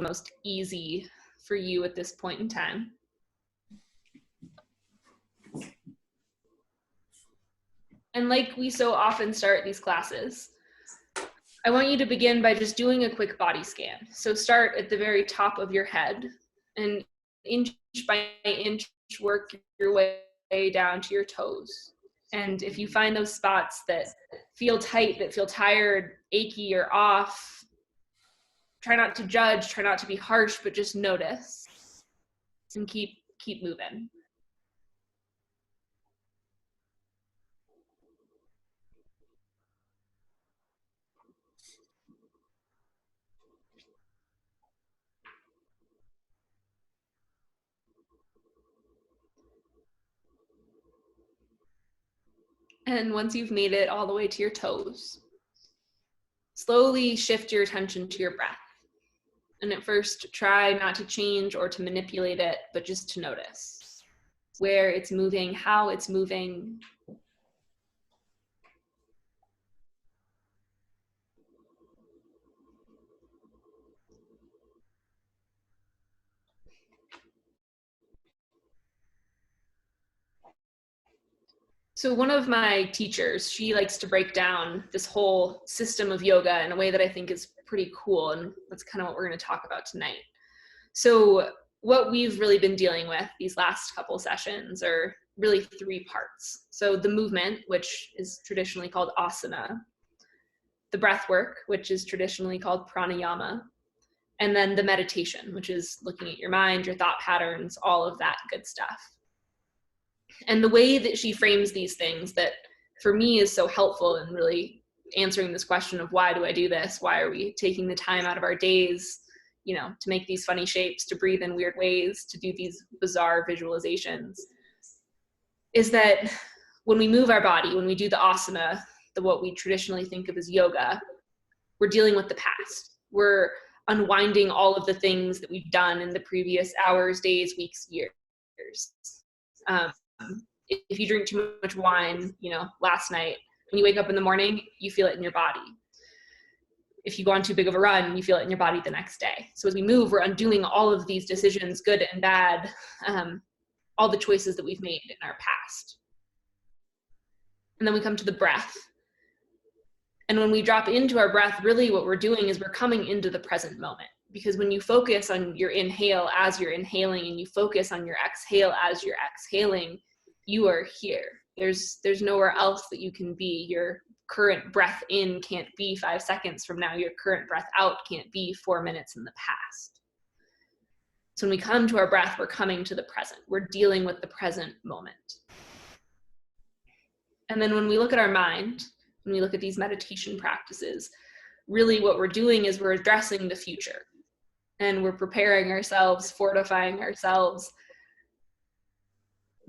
most easy for you at this point in time. And like we so often start these classes, I want you to begin by just doing a quick body scan. So start at the very top of your head and inch by inch work your way down to your toes. And if you find those spots that feel tight, that feel tired, achy, or off, try not to judge, try not to be harsh, but just notice and keep moving. And once you've made it all the way to your toes, slowly shift your attention to your breath. And at first, try not to change or to manipulate it, but just to notice where it's moving, how it's moving. So one of my teachers, she likes to break down this whole system of yoga in a way that I think is pretty cool. And that's kind of what we're going to talk about tonight. So what we've really been dealing with these last couple sessions are really 3 parts. So the movement, which is traditionally called asana, the breath work, which is traditionally called pranayama, and then the meditation, which is looking at your mind, your thought patterns, all of that good stuff. And the way that she frames these things that for me is so helpful in really answering this question of why do I do this? Why are we taking the time out of our days, to make these funny shapes, to breathe in weird ways, to do these bizarre visualizations, is that when we move our body, when we do the asana, what we traditionally think of as yoga, we're dealing with the past. We're unwinding all of the things that we've done in the previous hours, days, weeks, years. If you drink too much wine, last night, when you wake up in the morning, you feel it in your body. If you go on too big of a run, you feel it in your body the next day. So as we move, we're undoing all of these decisions, good and bad, all the choices that we've made in our past. And then we come to the breath. And when we drop into our breath, really what we're doing is we're coming into the present moment. Because when you focus on your inhale as you're inhaling and you focus on your exhale as you're exhaling, you are here. There's nowhere else that you can be. Your current breath in can't be 5 seconds from now. Your current breath out can't be 4 minutes in the past. So when we come to our breath, we're coming to the present. We're dealing with the present moment. And then when we look at our mind, when we look at these meditation practices, really what we're doing is we're addressing the future. And we're preparing ourselves, fortifying ourselves,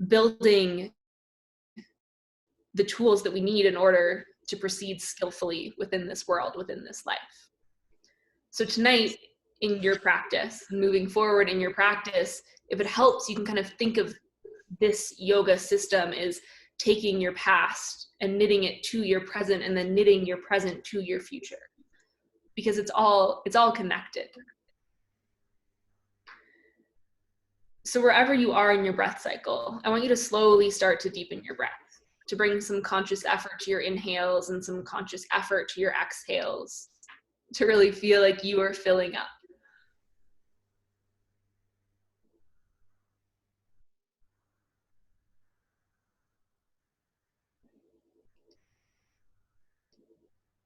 building the tools that we need in order to proceed skillfully within this world, within this life. So tonight, in your practice, moving forward in your practice, if it helps, you can kind of think of this yoga system as taking your past and knitting it to your present, and then knitting your present to your future, because it's all connected. So wherever you are in your breath cycle, I want you to slowly start to deepen your breath, to bring some conscious effort to your inhales and some conscious effort to your exhales, to really feel like you are filling up.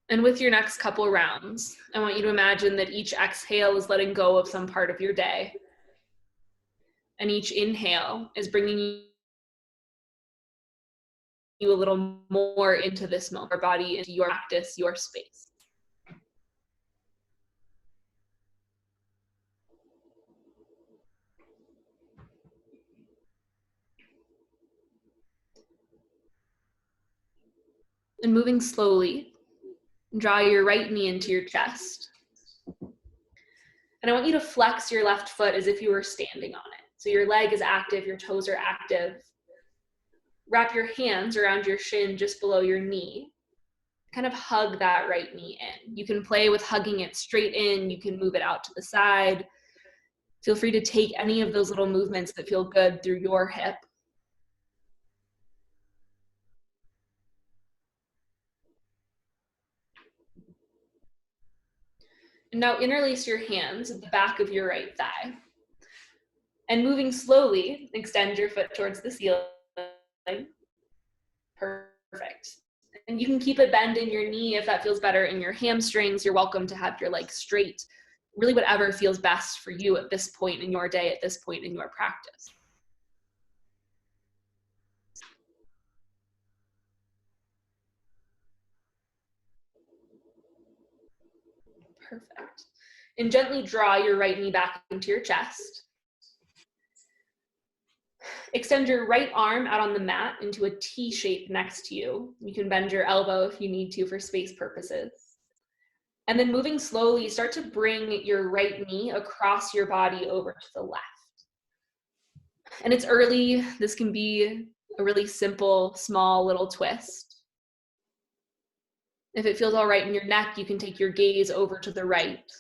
And with your next couple rounds, I want you to imagine that each exhale is letting go of some part of your day. And each inhale is bringing you a little more into this moment, your body, into your practice, your space. And moving slowly, draw your right knee into your chest. And I want you to flex your left foot as if you were standing on it. So your leg is active, your toes are active. Wrap your hands around your shin just below your knee. kind of hug that right knee in. You can play with hugging it straight in. You can move it out to the side. Feel free to take any of those little movements that feel good through your hip. And now interlace your hands at the back of your right thigh. And moving slowly, extend your foot towards the ceiling. Perfect. And you can keep it bend in your knee if that feels better. In your hamstrings, you're welcome to have your legs straight. Really whatever feels best for you at this point in your day, at this point in your practice. Perfect. And gently draw your right knee back into your chest. Extend your right arm out on the mat into a T shape next to you. You can bend your elbow if you need to for space purposes. And then moving slowly, start to bring your right knee across your body over to the left. And it's early. This can be a really simple, small little twist. If it feels all right in your neck, you can take your gaze over to the right.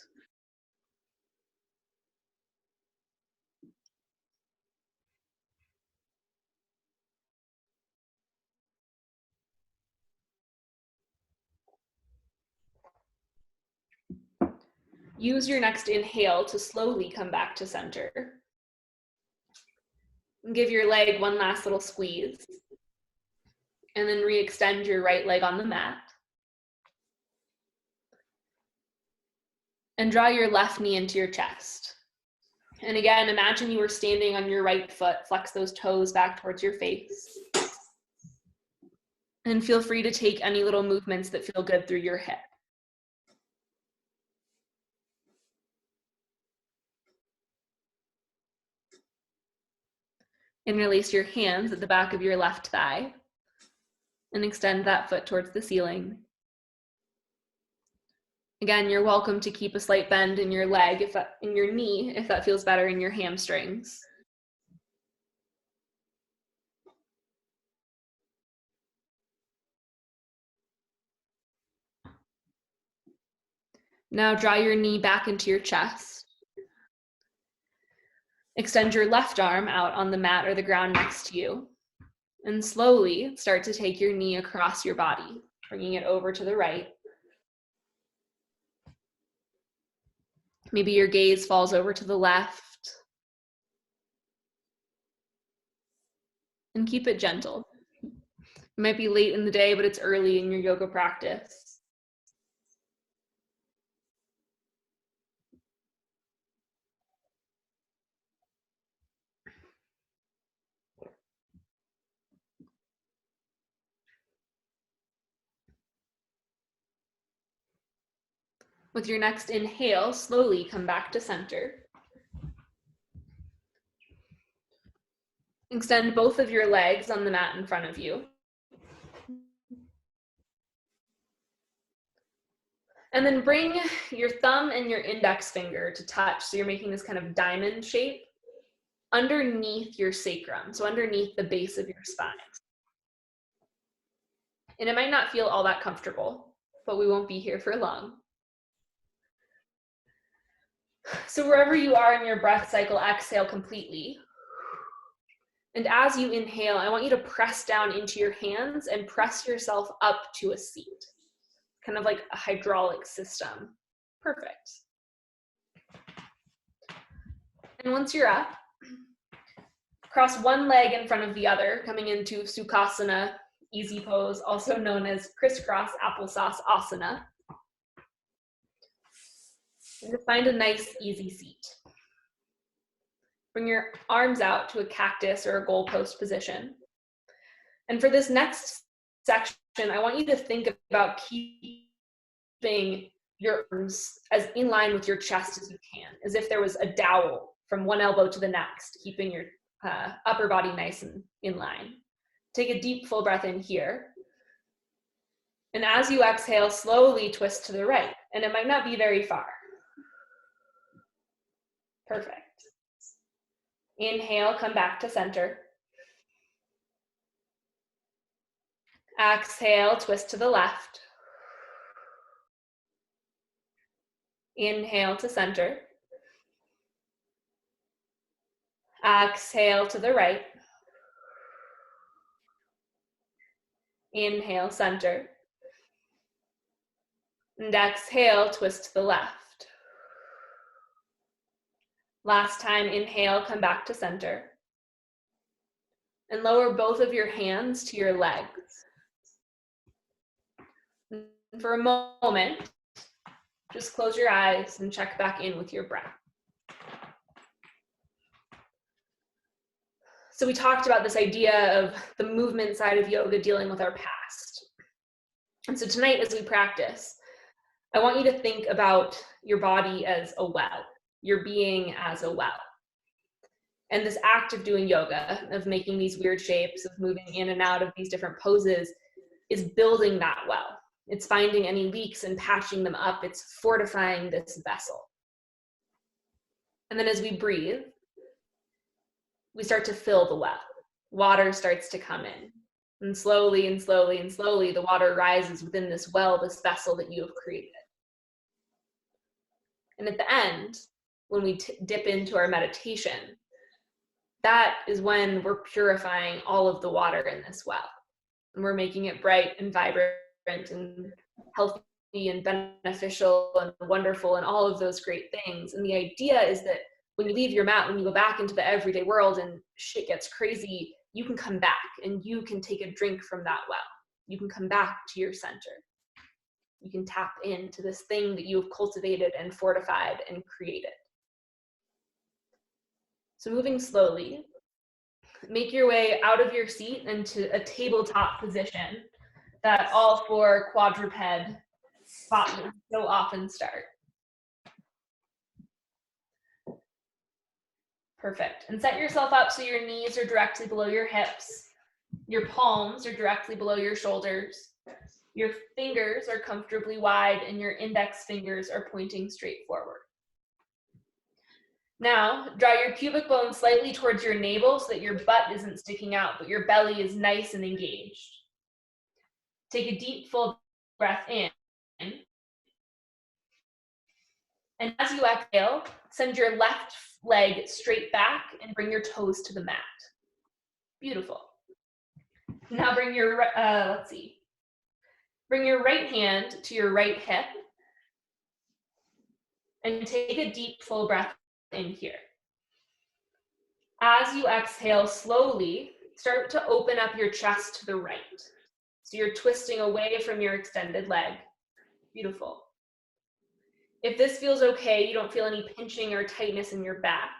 Use your next inhale to slowly come back to center. And give your leg one last little squeeze. And then re-extend your right leg on the mat. And draw your left knee into your chest. And again, imagine you were standing on your right foot. Flex those toes back towards your face. And feel free to take any little movements that feel good through your hip. Interlace your hands at the back of your left thigh and extend that foot towards the ceiling. Again, you're welcome to keep a slight bend in your leg, in your knee, if that feels better in your hamstrings. Now draw your knee back into your chest. Extend your left arm out on the mat or the ground next to you. And slowly start to take your knee across your body, bringing it over to the right. Maybe your gaze falls over to the left. And keep it gentle. It might be late in the day, but it's early in your yoga practice. With your next inhale, slowly come back to center. Extend both of your legs on the mat in front of you. And then bring your thumb and your index finger to touch. So you're making this kind of diamond shape underneath your sacrum, so underneath the base of your spine. And it might not feel all that comfortable, but we won't be here for long. So wherever you are in your breath cycle, exhale completely. And as you inhale, I want you to press down into your hands and press yourself up to a seat, kind of like a hydraulic system. Perfect. And once you're up, cross one leg in front of the other, coming into Sukhasana, easy pose, also known as crisscross applesauce asana. And find a nice, easy seat. Bring your arms out to a cactus or a goalpost position. And for this next section, I want you to think about keeping your arms as in line with your chest as you can, as if there was a dowel from one elbow to the next, keeping your upper body nice and in line. Take a deep, full breath in here. And as you exhale, slowly twist to the right. And it might not be very far. Perfect. Inhale, come back to center. Exhale, twist to the left. Inhale to center. Exhale to the right. Inhale, center. And exhale, twist to the left. Last time, inhale, come back to center. And lower both of your hands to your legs. And for a moment, just close your eyes and check back in with your breath. So we talked about this idea of the movement side of yoga dealing with our past. And so tonight, as we practice, I want you to think about your body as a well, your being as a well. And this act of doing yoga, of making these weird shapes, of moving in and out of these different poses, is building that well. It's finding any leaks and patching them up. It's fortifying this vessel. And then as we breathe, we start to fill the well. Water starts to come in. And slowly and slowly and slowly, the water rises within this well, this vessel that you have created. And at the end, when we dip into our meditation, that is when we're purifying all of the water in this well. And we're making it bright and vibrant and healthy and beneficial and wonderful and all of those great things. And the idea is that when you leave your mat, when you go back into the everyday world and shit gets crazy, you can come back and you can take a drink from that well. You can come back to your center. You can tap into this thing that you have cultivated and fortified and created. So moving slowly, make your way out of your seat into a tabletop position that all four quadruped spots so often start. Perfect. And set yourself up so your knees are directly below your hips. Your palms are directly below your shoulders. Your fingers are comfortably wide and your index fingers are pointing straight forward. Now, draw your pubic bone slightly towards your navel so that your butt isn't sticking out, but your belly is nice and engaged. Take a deep, full breath in. And as you exhale, send your left leg straight back and bring your toes to the mat. Beautiful. Now bring your, bring your right hand to your right hip and take a deep, full breath in here. As you exhale slowly, start to open up your chest to the right. So you're twisting away from your extended leg. Beautiful. If this feels okay, you don't feel any pinching or tightness in your back,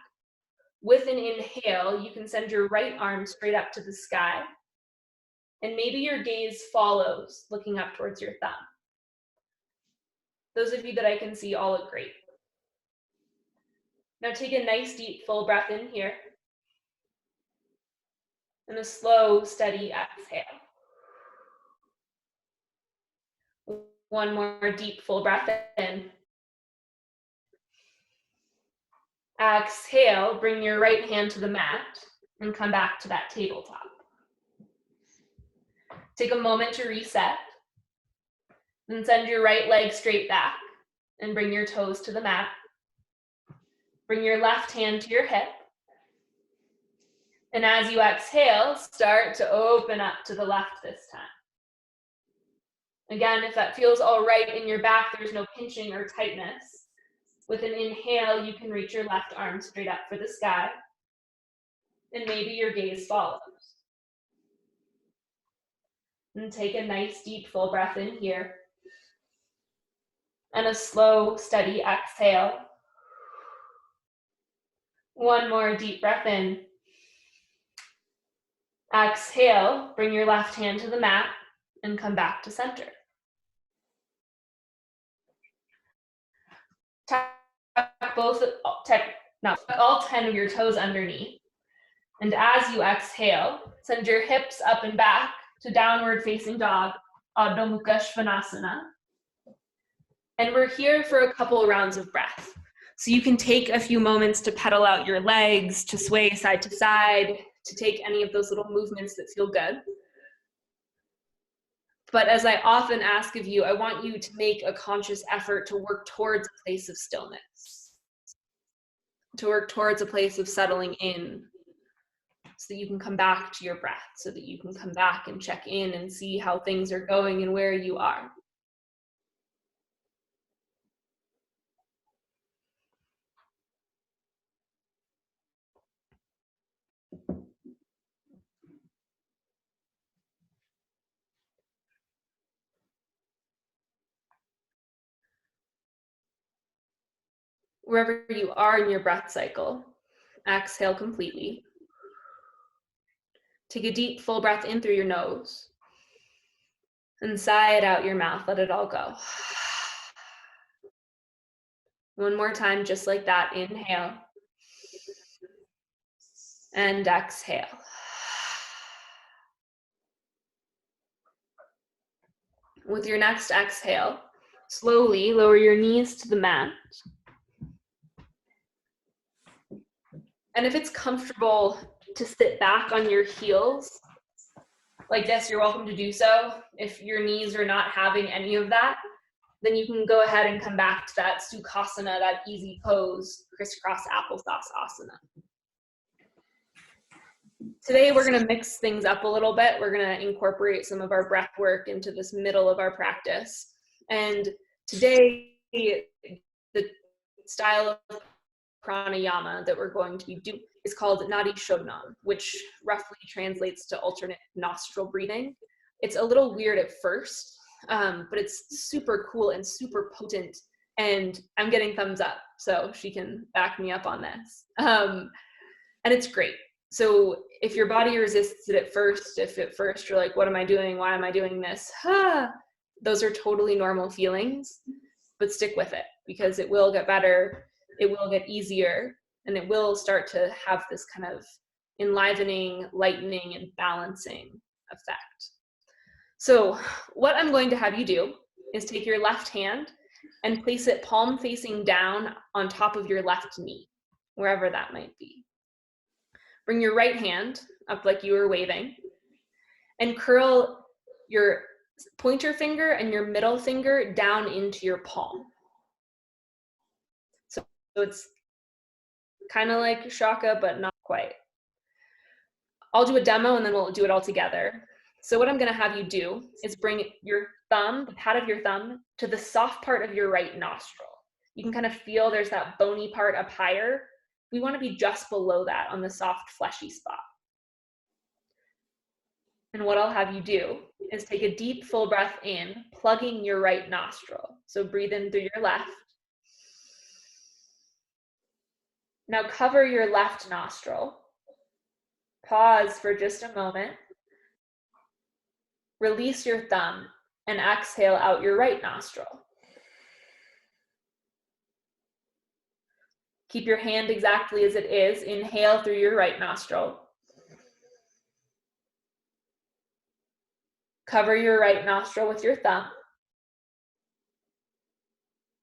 with an inhale, you can send your right arm straight up to the sky, and maybe your gaze follows, looking up towards your thumb. Those of you that I can see all look great. Now take a nice deep full breath in here, and a slow, steady exhale. One more deep full breath in. Exhale, bring your right hand to the mat and come back to that tabletop. Take a moment to reset. Then send your right leg straight back and bring your toes to the mat. Bring your left hand to your hip. And as you exhale, start to open up to the left this time. Again, if that feels all right in your back, there's no pinching or tightness. With an inhale, you can reach your left arm straight up for the sky. And maybe your gaze follows. And take a nice deep full breath in here. And a slow, steady exhale. One more deep breath in. Exhale, bring your left hand to the mat and come back to center. Tuck all 10 of your toes underneath. And as you exhale, send your hips up and back to downward facing dog, Adho Mukha Svanasana. And we're here for a couple rounds of breath. So you can take a few moments to pedal out your legs, to sway side to side, to take any of those little movements that feel good. But as I often ask of you, I want you to make a conscious effort to work towards a place of stillness, to work towards a place of settling in, so that you can come back to your breath, so that you can come back and check in and see how things are going and where you are. Wherever you are in your breath cycle, exhale completely. Take a deep, full breath in through your nose and sigh it out your mouth. Let it all go. One more time, just like that. Inhale and exhale. With your next exhale, slowly lower your knees to the mat. And if it's comfortable to sit back on your heels like this, you're welcome to do so. If your knees are not having any of that, then you can go ahead and come back to that Sukhasana, that easy pose, crisscross applesauce asana. Today, we're going to mix things up a little bit. We're going to incorporate some of our breath work into this middle of our practice. And today, the style of pranayama that we're going to be doing is called Nadi Shodhana, which roughly translates to alternate nostril breathing. It's a little weird at first, but it's super cool and super potent. And I'm getting thumbs up, so she can back me up on this. And it's great. So if your body resists it at first, if at first you're like, what am I doing? Why am I doing this? Those are totally normal feelings, but stick with it because it will get better. It will get easier, and it will start to have this kind of enlivening, lightening, and balancing effect. So what I'm going to have you do is take your left hand and place it palm facing down on top of your left knee, wherever that might be. Bring your right hand up like you were waving, and curl your pointer finger and your middle finger down into your palm. So it's kind of like shaka, but not quite. I'll do a demo and then we'll do it all together. So what I'm going to have you do is bring your thumb, the pad of your thumb, to the soft part of your right nostril. You can kind of feel there's that bony part up higher. We want to be just below that on the soft, fleshy spot. And what I'll have you do is take a deep, full breath in, plugging your right nostril. So breathe in through your left. Now cover your left nostril. Pause for just a moment. Release your thumb and exhale out your right nostril. Keep your hand exactly as it is. Inhale through your right nostril. Cover your right nostril with your thumb.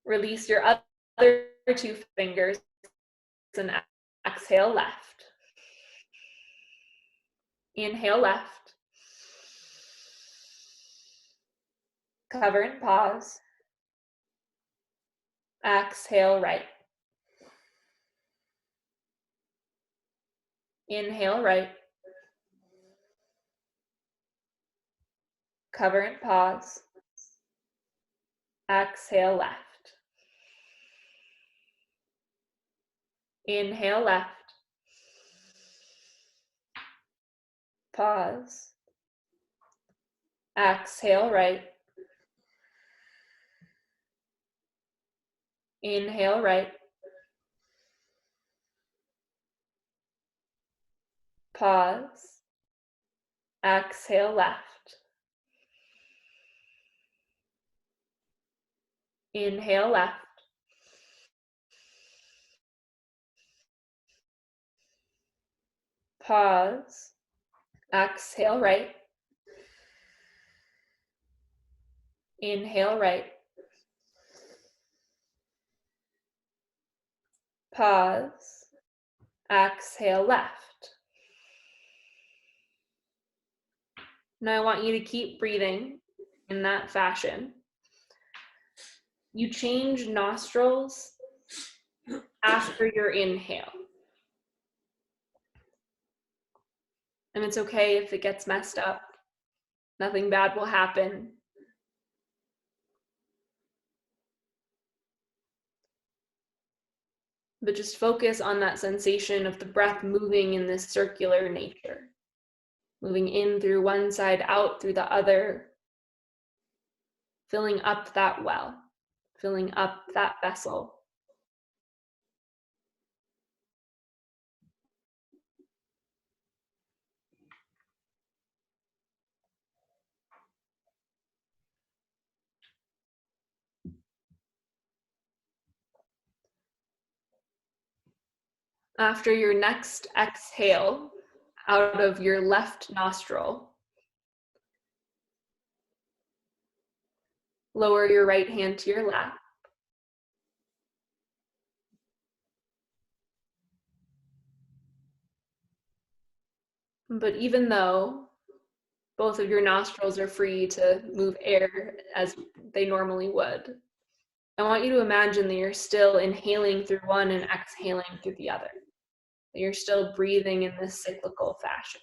Release your other two fingers and exhale left. Inhale left. Cover and pause. Exhale right. Inhale right. Cover and pause. Exhale left. Inhale left. Pause. Exhale right. Inhale right. Pause. Exhale left. Inhale left. Pause. Exhale right. Inhale right. Pause. Exhale left. Now I want you to keep breathing in that fashion. You change nostrils after your inhale. And it's okay if it gets messed up. Nothing bad will happen. But just focus on that sensation of the breath moving in this circular nature. Moving in through one side, out through the other. Filling up that well. Filling up that vessel. After your next exhale out of your left nostril, lower your right hand to your lap. But even though both of your nostrils are free to move air as they normally would, I want you to imagine that you're still inhaling through one and exhaling through the other. That you're still breathing in this cyclical fashion.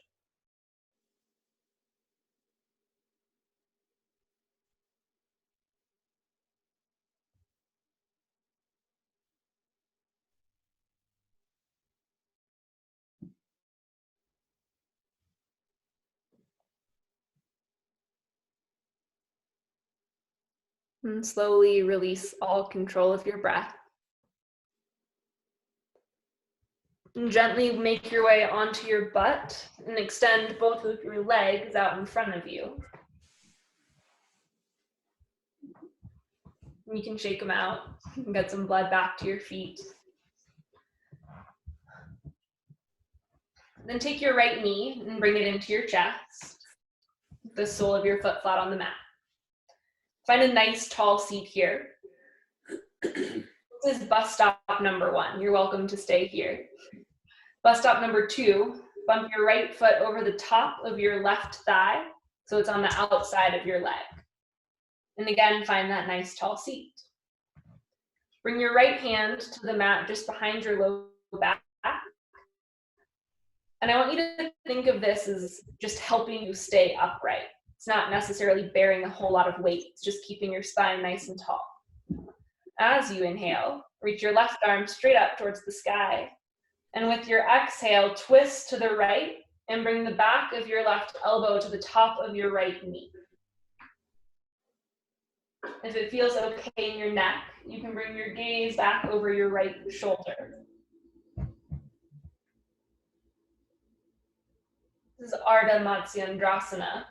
And slowly release all control of your breath. And gently make your way onto your butt and extend both of your legs out in front of you. You can shake them out and get some blood back to your feet. Then take your right knee and bring it into your chest, the sole of your foot flat on the mat. Find a nice tall seat here. This is bus stop number 1. You're welcome to stay here. Bus stop number 2, bump your right foot over the top of your left thigh, so it's on the outside of your leg. And again, find that nice tall seat. Bring your right hand to the mat just behind your low back. And I want you to think of this as just helping you stay upright. It's not necessarily bearing a whole lot of weight. It's just keeping your spine nice and tall. As you inhale, reach your left arm straight up towards the sky. And with your exhale, twist to the right and bring the back of your left elbow to the top of your right knee. If it feels okay in your neck, you can bring your gaze back over your right shoulder. This is Ardha Matsyendrasana,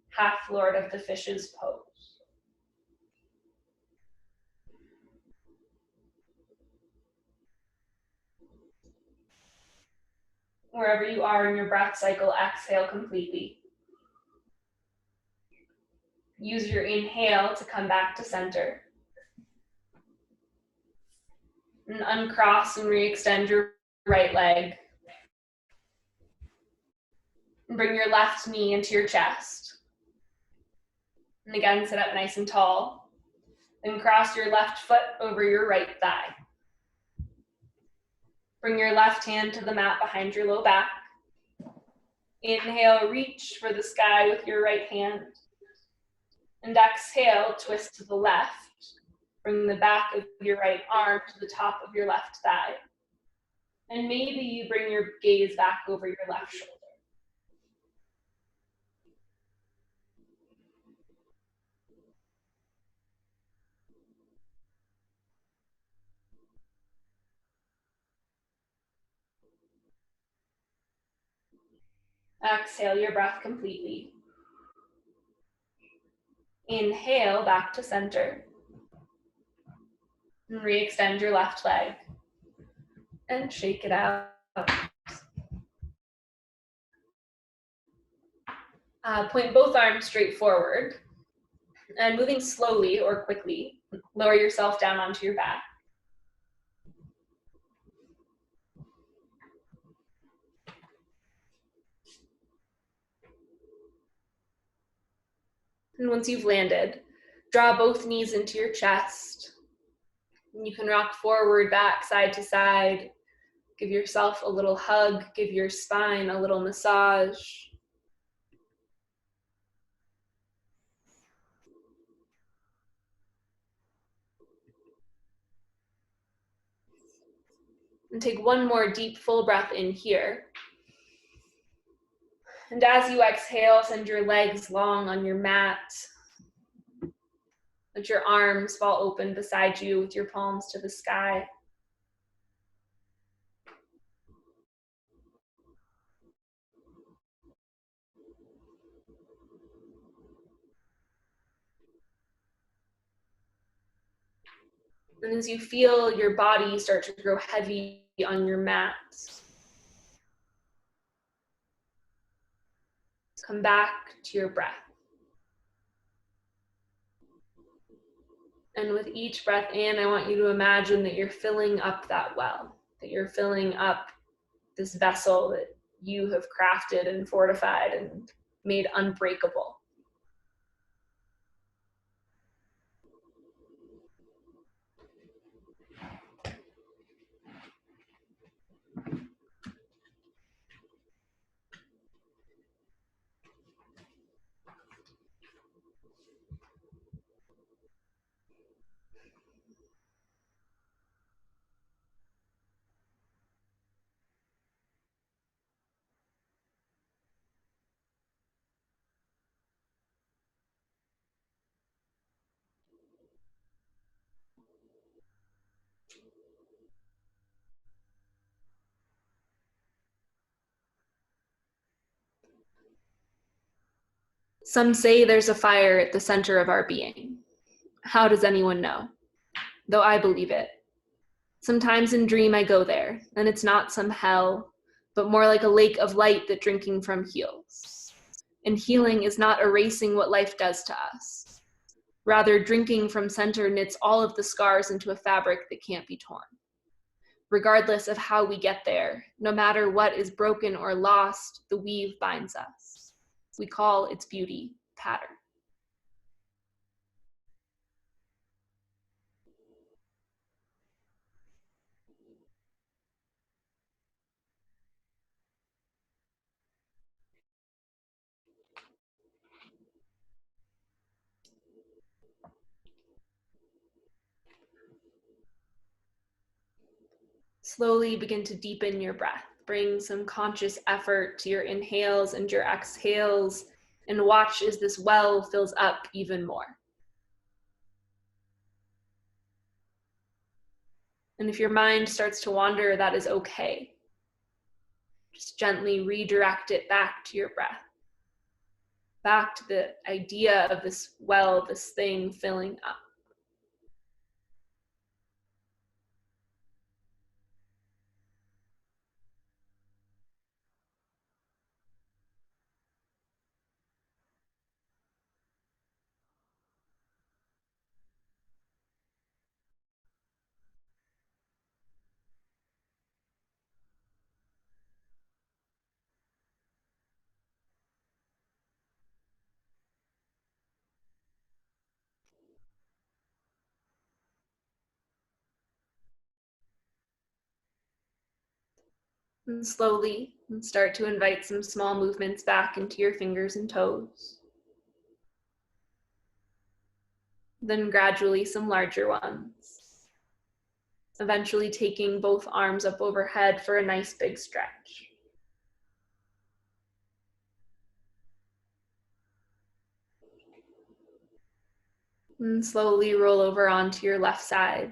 half Lord of the Fishes pose. Wherever you are in your breath cycle, exhale completely. Use your inhale to come back to center. And uncross and re-extend your right leg. And bring your left knee into your chest. And again, sit up nice and tall. Then cross your left foot over your right thigh. Bring your left hand to the mat behind your low back. Inhale, reach for the sky with your right hand. And exhale, twist to the left. Bring the back of your right arm to the top of your left thigh. And maybe you bring your gaze back over your left shoulder. Exhale your breath completely. Inhale back to center. And re-extend your left leg. And shake it out. Point both arms straight forward. And moving slowly or quickly, lower yourself down onto your back. And once you've landed, draw both knees into your chest. And you can rock forward, back, side to side. Give yourself a little hug. Give your spine a little massage. And take one more deep, full breath in here. And as you exhale, send your legs long on your mat. Let your arms fall open beside you with your palms to the sky. And as you feel your body start to grow heavy on your mat, come back to your breath. And with each breath in, I want you to imagine that you're filling up that well, that you're filling up this vessel that you have crafted and fortified and made unbreakable. Some say there's a fire at the center of our being. How does anyone know? Though I believe it. Sometimes in dream I go there, and it's not some hell, but more like a lake of light that drinking from heals. And healing is not erasing what life does to us. Rather, drinking from center knits all of the scars into a fabric that can't be torn. Regardless of how we get there, no matter what is broken or lost, the weave binds us. We call its beauty pattern. Slowly begin to deepen your breath. Bring some conscious effort to your inhales and your exhales, and watch as this well fills up even more. And if your mind starts to wander, that is okay. Just gently redirect it back to your breath, back to the idea of this well, this thing filling up. And slowly start to invite some small movements back into your fingers and toes. Then gradually some larger ones. Eventually taking both arms up overhead for a nice big stretch. And slowly roll over onto your left side.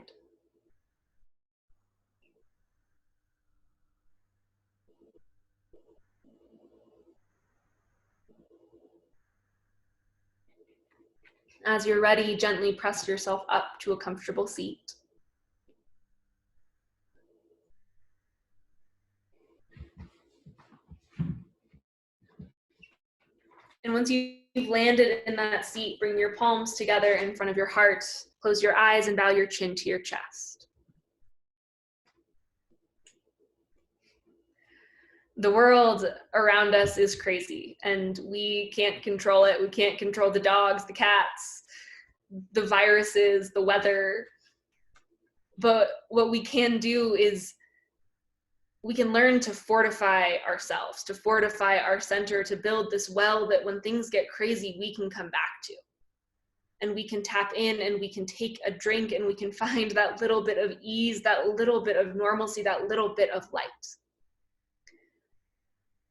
As you're ready, gently press yourself up to a comfortable seat. And once you've landed in that seat, bring your palms together in front of your heart, close your eyes and bow your chin to your chest. The world around us is crazy, and we can't control it. We can't control the dogs, the cats, the viruses, the weather. But what we can do is we can learn to fortify ourselves, to fortify our center, to build this well that when things get crazy, we can come back to. And we can tap in and we can take a drink and we can find that little bit of ease, that little bit of normalcy, that little bit of light.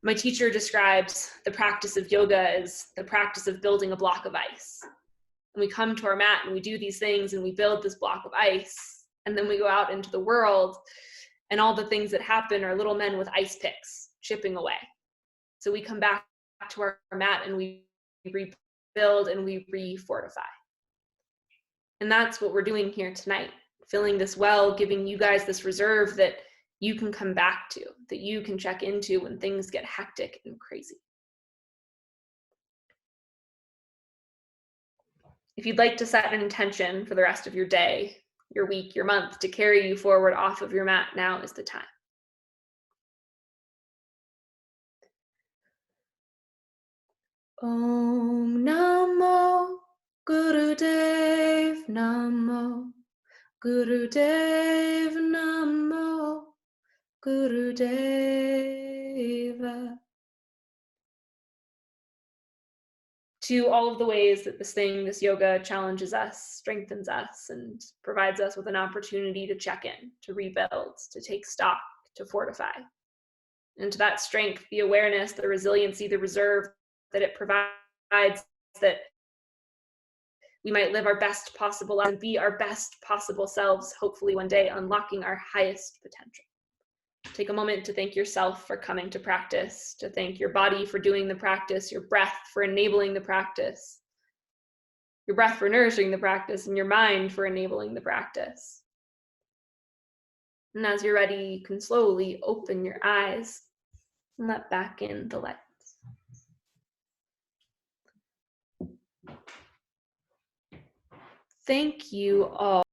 My teacher describes the practice of yoga as the practice of building a block of ice. And we come to our mat and we do these things and we build this block of ice. And then we go out into the world and all the things that happen are little men with ice picks chipping away. So we come back to our mat and we rebuild and we refortify. And that's what we're doing here tonight, filling this well, giving you guys this reserve that you can come back to, that you can check into when things get hectic and crazy. If you'd like to set an intention for the rest of your day, your week, your month, to carry you forward off of your mat, now is the time. Om Namo Gurudev Namo Gurudev Namo Gurudeva. To all of the ways that this yoga challenges us, strengthens us, and provides us with an opportunity to check in, to rebuild, to take stock, to fortify. And to that strength, the awareness, the resiliency, the reserve that it provides, that we might live our best possible life and be our best possible selves, hopefully one day unlocking our highest potential. Take a moment to thank yourself for coming to practice, to thank your body for doing the practice, your breath for enabling the practice, your breath for nourishing the practice, and your mind for enabling the practice. And as you're ready, you can slowly open your eyes and let back in the light. Thank you all